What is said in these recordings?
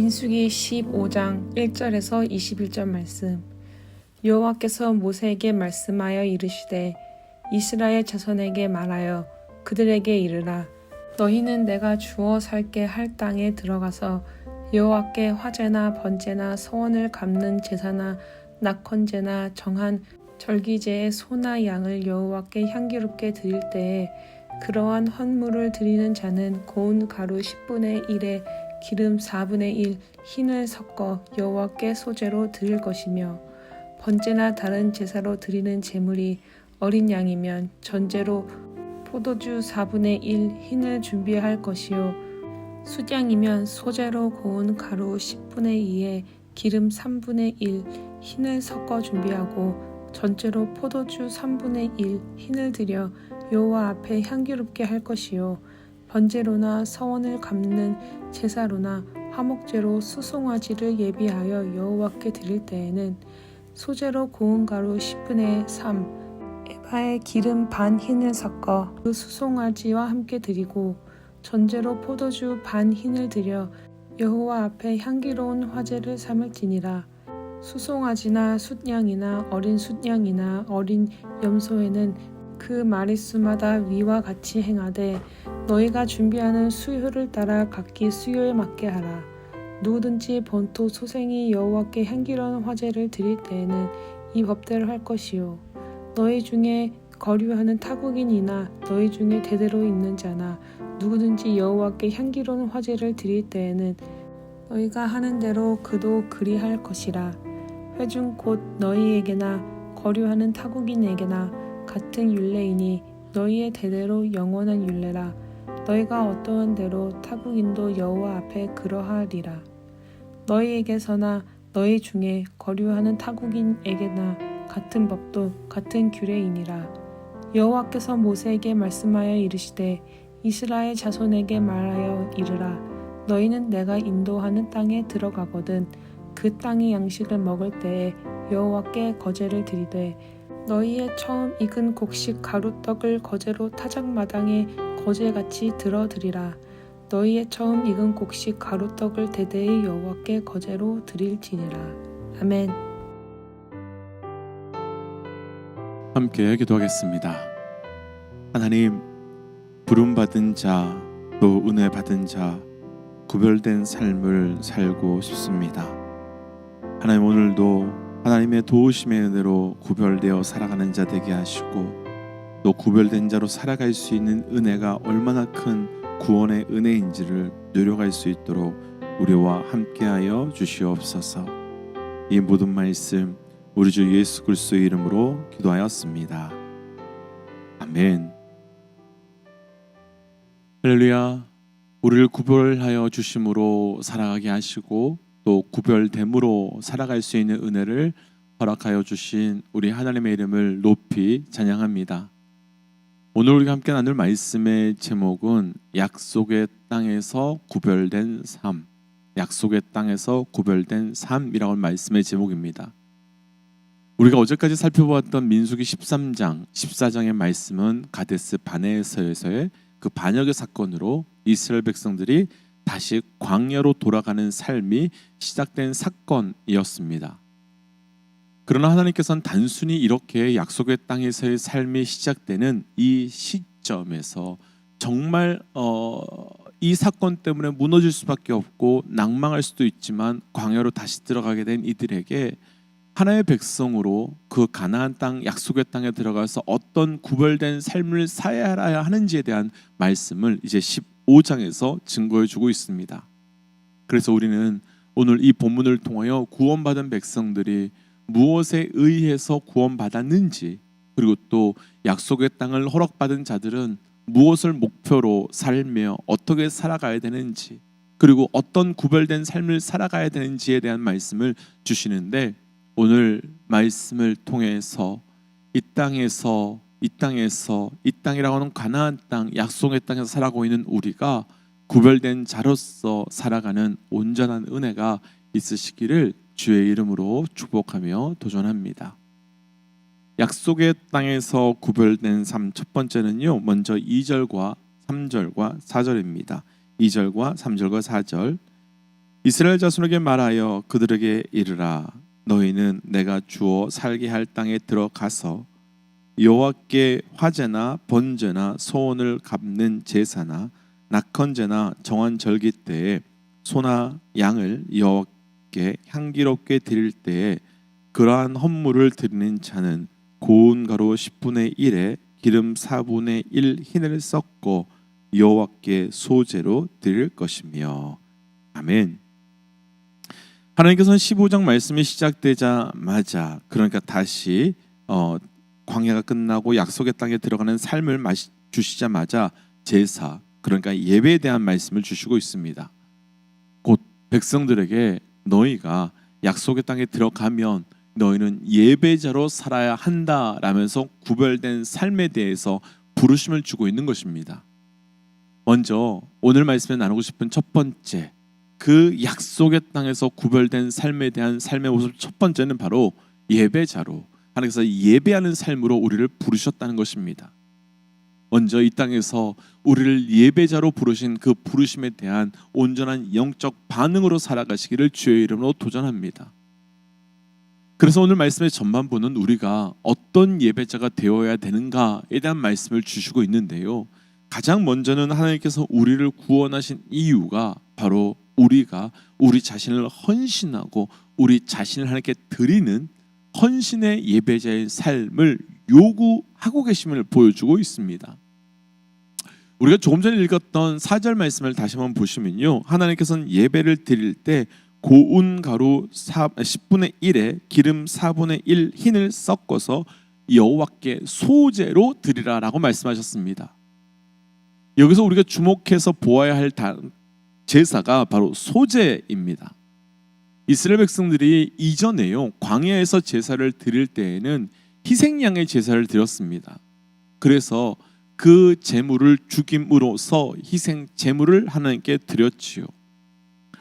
민수기 15장 1절에서 21절 말씀. 여호와께서 모세에게 말씀하여 이르시되 이스라엘 자손에게 말하여 그들에게 이르라. 너희는 내가 주어 살게 할 땅에 들어가서 여호와께 화제나 번제나 서원을 갚는 제사나 낙헌제나 정한 절기제의 소나 양을 여호와께 향기롭게 드릴 때에 그러한 헌물을 드리는 자는 고운 가루 10분의 1에 기름 4분의 1 흰을 섞어 여호와께 소제로 드릴 것이며, 번제나 다른 제사로 드리는 제물이 어린 양이면 전제로 포도주 4분의 1 흰을 준비할 것이요, 숫양이면 소제로 고운 가루 10분의 2에 기름 3분의 1 흰을 섞어 준비하고, 전제로 포도주 3분의 1 흰을 드려 여호와 앞에 향기롭게 할 것이요, 번제로나 서원을 갚는 제사로나 화목제로 수송아지를 예비하여 여호와께 드릴 때에는 소제로 고운 가루 10분의 3 에바에 기름 반 흰을 섞어 그 수송아지와 함께 드리고, 전제로 포도주 반 흰을 드려 여호와 앞에 향기로운 화제를 삼을지니라. 수송아지나 숫양이나 어린 숫양이나 어린 염소에는 그 마릿수마다 위와 같이 행하되 너희가 준비하는 수요를 따라 각기 수요에 맞게 하라. 누구든지 본토 소생이 여호와께 향기로운 화제를 드릴 때에는 이 법대로 할 것이요, 너희 중에 거류하는 타국인이나 너희 중에 대대로 있는 자나 누구든지 여호와께 향기로운 화제를 드릴 때에는 너희가 하는 대로 그도 그리할 것이라. 회중 곧 너희에게나 거류하는 타국인에게나 같은 율례이니 너희의 대대로 영원한 율례라. 너희가 어떠한 대로 타국인도 여호와 앞에 그러하리라. 너희에게서나 너희 중에 거류하는 타국인에게나 같은 법도 같은 규례이니라. 여호와께서 모세에게 말씀하여 이르시되 이스라엘 자손에게 말하여 이르라. 너희는 내가 인도하는 땅에 들어가거든 그 땅의 양식을 먹을 때에 여호와께 거제를 드리되 너희의 처음 익은 곡식 가루떡을 거제로 타작마당에 거제같이 들어드리라. 너희의 처음 익은 곡식 가루떡을 대대의 여호와께 거제로 드릴지니라. 아멘. 함께 기도하겠습니다. 하나님, 부름받은 자, 또 은혜 받은 자, 구별된 삶을 살고 싶습니다. 하나님, 오늘도 하나님의 도우심의 은혜로 구별되어 살아가는 자 되게 하시고, 또 구별된 자로 살아갈 수 있는 은혜가 얼마나 큰 구원의 은혜인지를 누려갈 수 있도록 우리와 함께하여 주시옵소서. 이 모든 말씀 우리 주 예수 그리스도의 이름으로 기도하였습니다. 아멘. 할렐루야. 우리를 구별하여 주심으로 살아가게 하시고 또 구별됨으로 살아갈 수 있는 은혜를 허락하여 주신 우리 하나님의 이름을 높이 찬양합니다. 오늘 우리가 함께 나눌 말씀의 제목은 약속의 땅에서 구별된 삶, 약속의 땅에서 구별된 삶이라고 하는 말씀의 제목입니다. 우리가 어제까지 살펴보았던 민수기 13장, 14장의 말씀은 가데스 바네에서의 그 반역의 사건으로 이스라엘 백성들이 다시 광야로 돌아가는 삶이 시작된 사건이었습니다. 그러나 하나님께서는 단순히 이렇게 약속의 땅에서의 삶이 시작되는 이 시점에서 정말 이 사건 때문에 무너질 수밖에 없고 낭망할 수도 있지만 광야로 다시 들어가게 된 이들에게 하나의 백성으로 그 가나안 땅, 약속의 땅에 들어가서 어떤 구별된 삶을 살아야 하는지에 대한 말씀을 이제 15장에서 증거해 주고 있습니다. 그래서 우리는 오늘 이 본문을 통하여 구원받은 백성들이 무엇에 의해서 구원받았는지, 그리고 또 약속의 땅을 허락받은 자들은 무엇을 목표로 살며 어떻게 살아가야 되는지, 그리고 어떤 구별된 삶을 살아가야 되는지에 대한 말씀을 주시는데, 오늘 말씀을 통해서 이 땅이라고 하는 가나안 땅, 약속의 땅에서 살아가고 있는 우리가 구별된 자로서 살아가는 온전한 은혜가 있으시기를 주의 이름으로 축복하며 도전합니다. 약속의 땅에서 구별된 삶, 첫 번째는요, 먼저 2절과 3절과 4절입니다. 2절과 3절과 4절. 이스라엘 자손에게 말하여 그들에게 이르라. 너희는 내가 주어 살게 할 땅에 들어가서 여호와께 화제나 번제나 소원을 갚는 제사나 낙헌제나 정한 절기 때에 소나 양을 여호와께 향기롭게 드릴 때에 그러한 헌물을 드리는 자는 고운 가루 10분의 1에 기름 4분의 1 흰을 섞고 여호와께 소제로 드릴 것이며. 아멘. 하나님께서는 15장 말씀이 시작되자마자, 그러니까 다시 광야가 끝나고 약속의 땅에 들어가는 삶을 주시자마자 제사, 그러니까 예배에 대한 말씀을 주시고 있습니다. 곧 백성들에게 너희가 약속의 땅에 들어가면 너희는 예배자로 살아야 한다라면서 구별된 삶에 대해서 부르심을 주고 있는 것입니다. 먼저 오늘 말씀에 나누고 싶은 첫 번째, 그 약속의 땅에서 구별된 삶에 대한 삶의 모습, 첫 번째는 바로 예배자로, 하나님께서 예배하는 삶으로 우리를 부르셨다는 것입니다. 먼저 이 땅에서 우리를 예배자로 부르신 그 부르심에 대한 온전한 영적 반응으로 살아가시기를 주의 이름으로 도전합니다. 그래서 오늘 말씀의 전반부는 우리가 어떤 예배자가 되어야 되는가에 대한 말씀을 주시고 있는데요, 가장 먼저는 하나님께서 우리를 구원하신 이유가 바로 우리가 우리 자신을 헌신하고 우리 자신을 하나님께 드리는 헌신의 예배자의 삶을 요구하고 계심을 보여주고 있습니다. 우리가 조금 전에 읽었던 4절 말씀을 다시 한번 보시면요, 하나님께서는 예배를 드릴 때 고운 가루 10분의 1에 기름 4분의 1 흰을 섞어서 여호와께 소제로 드리라라고 말씀하셨습니다. 여기서 우리가 주목해서 보아야 할 제사가 바로 소제입니다. 이스라엘 백성들이 이전에요, 광야에서 제사를 드릴 때에는 희생양의 제사를 드렸습니다. 그래서 그 제물을 죽임으로써 희생 제물을 하나님께 드렸지요.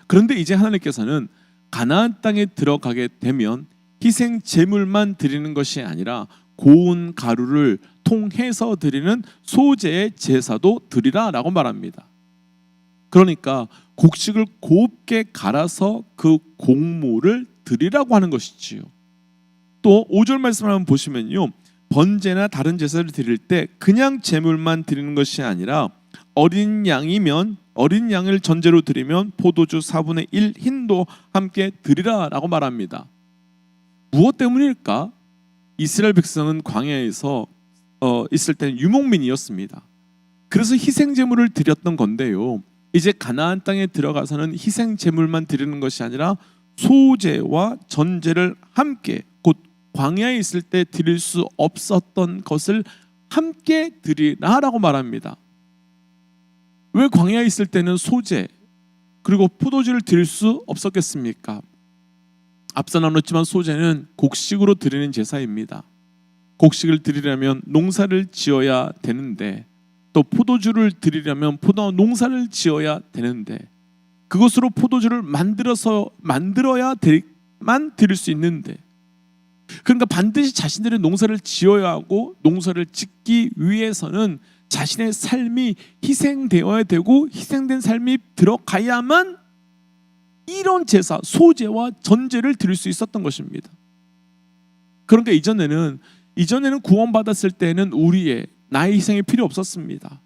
그런데 이제 하나님께서는 가나안 땅에 들어가게 되면 희생 제물만 드리는 것이 아니라 고운 가루를 통해서 드리는 소제의 제사도 드리라라고 말합니다. 그러니까 곡식을 곱게 갈아서 그 곡물을 드리라고 하는 것이지요. 또 5절 말씀을 한번 보시면요, 번제나 다른 제사를 드릴 때 그냥 제물만 드리는 것이 아니라 어린 양이면 어린 양을 전제로 드리면 포도주 4분의 1 흰도 함께 드리라라고 말합니다. 무엇 때문일까? 이스라엘 백성은 광야에서 있을 때는 유목민이었습니다. 그래서 희생 제물을 드렸던 건데요, 이제 가나안 땅에 들어가서는 희생 제물만 드리는 것이 아니라 소제와 전제를 함께, 곧 광야에 있을 때 드릴 수 없었던 것을 함께 드리라라고 말합니다. 왜 광야에 있을 때는 소제 그리고 포도주를 드릴 수 없었겠습니까? 앞서 나눴지만 소제는 곡식으로 드리는 제사입니다. 곡식을 드리려면 농사를 지어야 되는데, 또 포도주를 드리려면 포도 농사를 지어야 되는데, 그것으로 포도주를 만들어야만 드릴 수 있는데, 그러니까 반드시 자신들의 농사를 지어야 하고, 농사를 짓기 위해서는 자신의 삶이 희생되어야 되고, 희생된 삶이 들어가야만 이런 제사, 소제와 전제를 드릴 수 있었던 것입니다. 그러니까 이전에는 구원받았을 때는 우리의 나의 희생이 필요 없었습니다.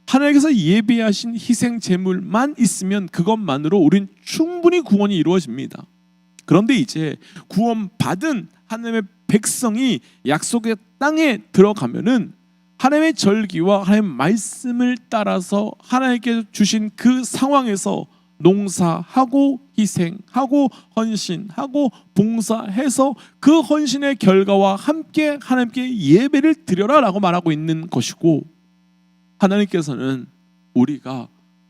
하나님께서 예비하신 희생 제물만 있으면 그것만으로 우린 충분히 구원이 이루어집니다. 그런데 이제 구원받은 하나님의 백성이 약속의 땅에 들어가면은 하나님의 절기와 하나님의 말씀을 따라서 하나님께 주신 그 상황에서 농사하고 희생하고 헌신하고 봉사해서 그 헌신의 결과와 함께 하나님께 예배를 드려라라고 말하고 있는 것이고, 하나님께서는 우리가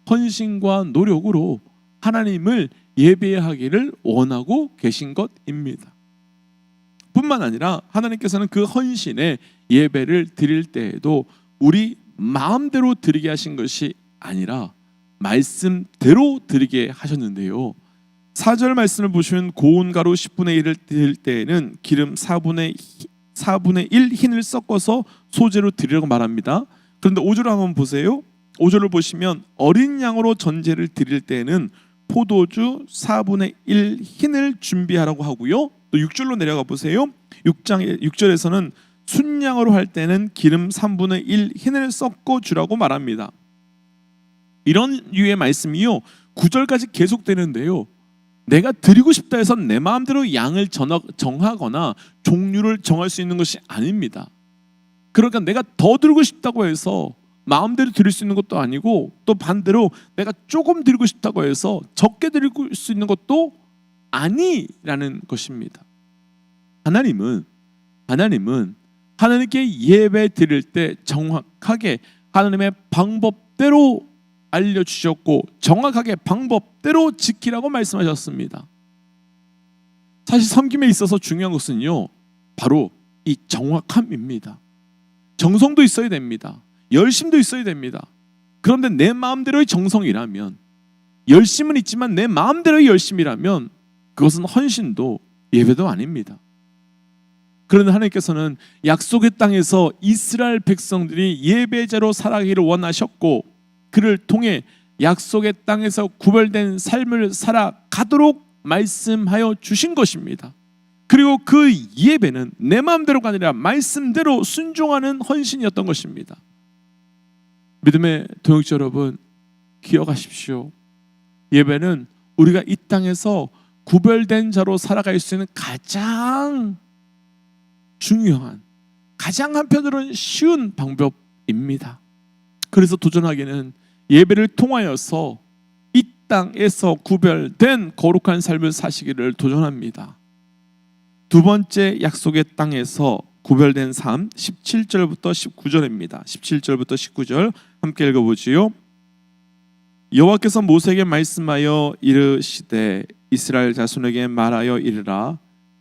헌신과 노력으로 하나님을 예배하기를 원하고 계신 것입니다. 뿐만 아니라 하나님께서는 그 헌신의 예배를 드릴 때에도 우리 마음대로 드리게 하신 것이 아니라 말씀대로 드리게 하셨는데요, 4절 말씀을 보시면 고운 가루 10분의 1을 드릴 때에는 기름 4분의 1 흰을 섞어서 소제로 드리라고 말합니다. 그런데 5절을 한번 보세요. 5절을 보시면 어린 양으로 전제를 드릴 때에는 포도주 4분의 1 흰을 준비하라고 하고요. 또 6절로 내려가 보세요. 6절에서는 순양으로 할 때는 기름 3분의 1 흰을 섞어 주라고 말합니다. 이런 유의 말씀이요 9절까지 계속되는데요. 내가 드리고 싶다 해서 내 마음대로 양을 정하거나 종류를 정할 수 있는 것이 아닙니다. 그러니까 내가 더 드리고 싶다고 해서 마음대로 드릴 수 있는 것도 아니고, 또 반대로 내가 조금 드리고 싶다고 해서 적게 드릴 수 있는 것도 아니라는 것입니다. 하나님은 하나님께 예배 드릴 때 정확하게 하나님의 방법대로 알려주셨고 정확하게 방법대로 지키라고 말씀하셨습니다. 사실 섬김에 있어서 중요한 것은요 바로 이 정확함입니다. 정성도 있어야 됩니다. 열심도 있어야 됩니다. 그런데 내 마음대로의 정성이라면, 열심은 있지만 내 마음대로의 열심이라면 그것은 헌신도 예배도 아닙니다. 그런데 하나님께서는 약속의 땅에서 이스라엘 백성들이 예배자로 살아가기를 원하셨고, 그를 통해 약속의 땅에서 구별된 삶을 살아가도록 말씀하여 주신 것입니다. 그리고 그 예배는 내 마음대로가 아니라 말씀대로 순종하는 헌신이었던 것입니다. 믿음의 동역자 여러분, 기억하십시오. 예배는 우리가 이 땅에서 구별된 자로 살아갈 수 있는 가장 중요한, 가장 한편으로는 쉬운 방법입니다. 그래서 도전하기는 예배를 통하여서 이 땅에서 구별된 거룩한 삶을 사시기를 도전합니다. 두 번째 약속의 땅에서 구별된 삶, 17절부터 19절입니다. 17절부터 19절 함께 읽어보지요. 여호와께서 모세에게 말씀하여 이르시되 이스라엘 자손에게 말하여 이르라.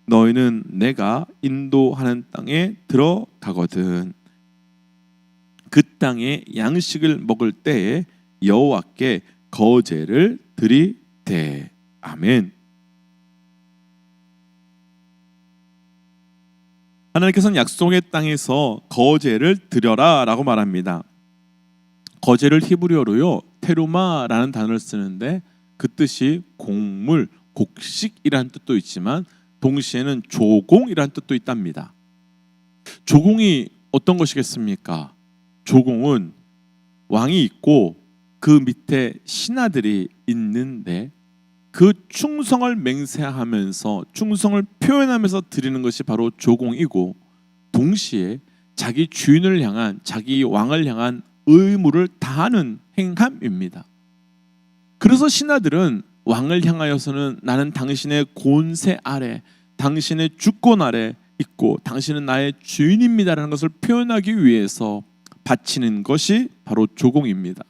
너희는 내가 인도하는 땅에 들어가거든 그 땅에 양식을 먹을 때에 여호와께 거제를 드리되. 아멘. 하나님께서는 약속의 땅에서 거제를 드려라 라고 말합니다. 거제를 히브리어로요 테루마라는 단어를 쓰는데, 그 뜻이 곡물, 곡식이라는 뜻도 있지만 동시에는 조공이라는 뜻도 있답니다. 조공이 어떤 것이겠습니까? 조공은 왕이 있고 그 밑에 신하들이 있는데 그 충성을 맹세하면서 충성을 표현하면서 드리는 것이 바로 조공이고, 동시에 자기 주인을 향한, 자기 왕을 향한 의무를 다하는 행함입니다. 그래서 신하들은 왕을 향하여서는 나는 당신의 권세 아래, 당신의 주권 아래 있고 당신은 나의 주인입니다라는 것을 표현하기 위해서 바치는 것이 바로 조공입니다.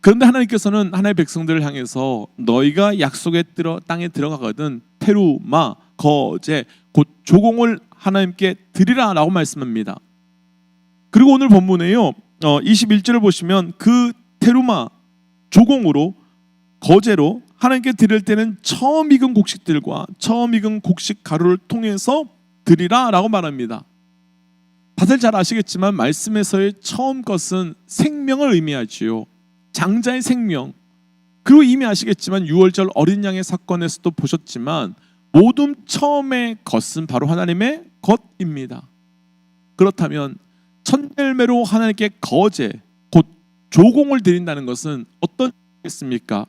그런데 하나님께서는 하나님의 백성들을 향해서 너희가 약속의 땅에 들어가거든 테루마, 거제, 곧 조공을 하나님께 드리라 라고 말씀합니다. 그리고 오늘 본문에요 21절을 보시면 그 테루마, 조공으로, 거제로 하나님께 드릴 때는 처음 익은 곡식들과 처음 익은 곡식 가루를 통해서 드리라 라고 말합니다. 다들 잘 아시겠지만 말씀에서의 처음 것은 생명을 의미하지요. 장자의 생명. 그리고 이미 아시겠지만 6월절 어린 양의 사건에서도 보셨지만 모든 처음의 것은 바로 하나님의 것입니다. 그렇다면 첫 열매로 하나님께 거제, 곧 조공을 드린다는 것은 어떤 것입니까?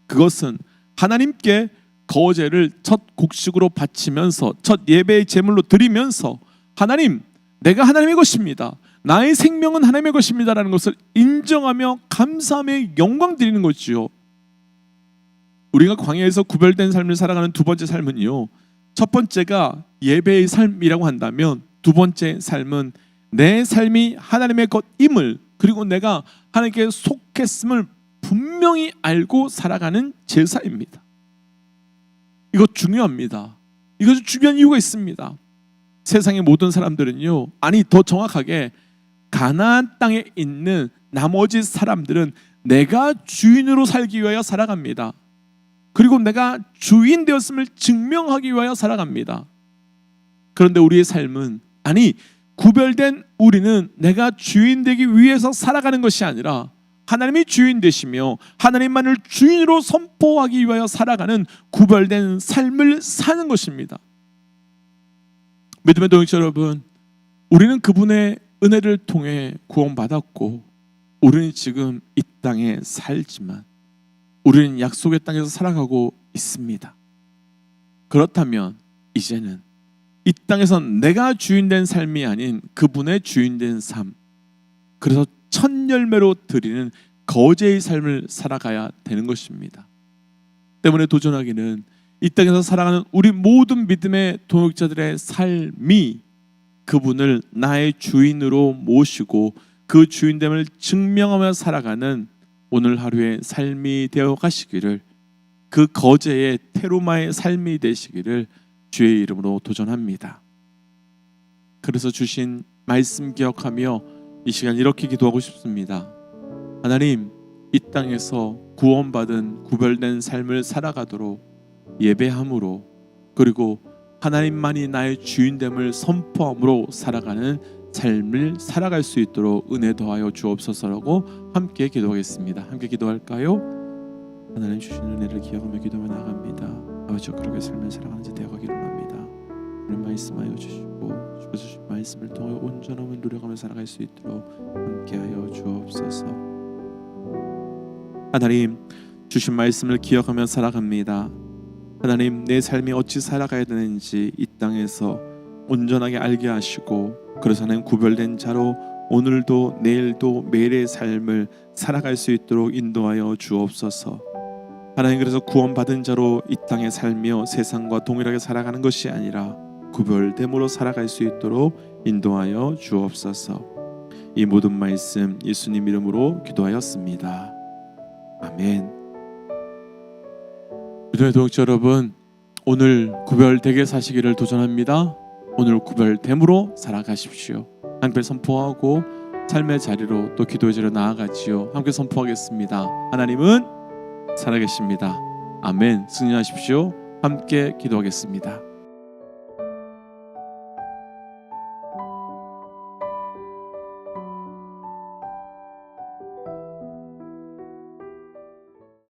그것은 하나님께 거제를 첫 곡식으로 바치면서 첫 예배의 제물로 드리면서 하나님, 내가 하나님의 것입니다, 나의 생명은 하나님의 것입니다라는 것을 인정하며 감사하며 영광 드리는 것이요. 우리가 광야에서 구별된 삶을 살아가는 두 번째 삶은요, 첫 번째가 예배의 삶이라고 한다면 두 번째 삶은 내 삶이 하나님의 것임을, 그리고 내가 하나님께 속했음을 분명히 알고 살아가는 제사입니다. 이거 중요합니다. 이것이 중요한 이유가 있습니다. 세상의 모든 사람들은요, 아니 더 정확하게 가나안 땅에 있는 나머지 사람들은 내가 주인으로 살기 위하여 살아갑니다. 그리고 내가 주인 되었음을 증명하기 위하여 살아갑니다. 그런데 우리의 삶은, 아니 구별된 우리는 내가 주인 되기 위해서 살아가는 것이 아니라 하나님이 주인 되시며 하나님만을 주인으로 선포하기 위하여 살아가는 구별된 삶을 사는 것입니다. 믿음의 동역자 여러분, 우리는 그분의 은혜를 통해 구원받았고 우리는 지금 이 땅에 살지만 우리는 약속의 땅에서 살아가고 있습니다. 그렇다면 이제는 이 땅에서 내가 주인된 삶이 아닌 그분의 주인된 삶, 그래서 첫 열매로 드리는 거제의 삶을 살아가야 되는 것입니다. 때문에 도전하기는 이 땅에서 살아가는 우리 모든 믿음의 동역자들의 삶이 그분을 나의 주인으로 모시고 그 주인됨을 증명하며 살아가는 오늘 하루의 삶이 되어 가시기를, 그 거제의 테루마의 삶이 되시기를 주의 이름으로 도전합니다. 그래서 주신 말씀 기억하며 이 시간 이렇게 기도하고 싶습니다. 하나님, 이 땅에서 구원받은 구별된 삶을 살아가도록 예배함으로, 그리고 하나님만이 나의 주인됨을 선포함으로 살아가는 삶을 살아갈 수 있도록 은혜 더하여 주옵소서라고 함께 기도하겠습니다. 함께 기도할까요? 하나님 주신 은혜를 기억하며 기도하며 나갑니다. 아버지, 그렇게 삶을 살아가는지 되어가기를 원합니다. 오늘 말씀하여 주시고 주께서 주신 말씀을 통해 온전함을 누려가며 살아갈 수 있도록 함께하여 주옵소서. 하나님, 주신 말씀을 기억하며 살아갑니다. 하나님, 내 삶이 어찌 살아가야 되는지 이 땅에서 온전하게 알게 하시고, 그래서 하나님 구별된 자로 오늘도 내일도 매일의 삶을 살아갈 수 있도록 인도하여 주옵소서. 하나님, 그래서 구원받은 자로 이 땅에 살며 세상과 동일하게 살아가는 것이 아니라 구별됨으로 살아갈 수 있도록 인도하여 주옵소서. 이 모든 말씀 예수님 이름으로 기도하였습니다. 아멘. 믿음의 동역자 여러분, 오늘 구별되게 사시기를 도전합니다. 오늘 구별됨으로 살아가십시오. 함께 선포하고 삶의 자리로 또 기도의 자리로 나아가지요. 함께 선포하겠습니다. 하나님은 살아계십니다. 아멘. 승리하십시오. 함께 기도하겠습니다.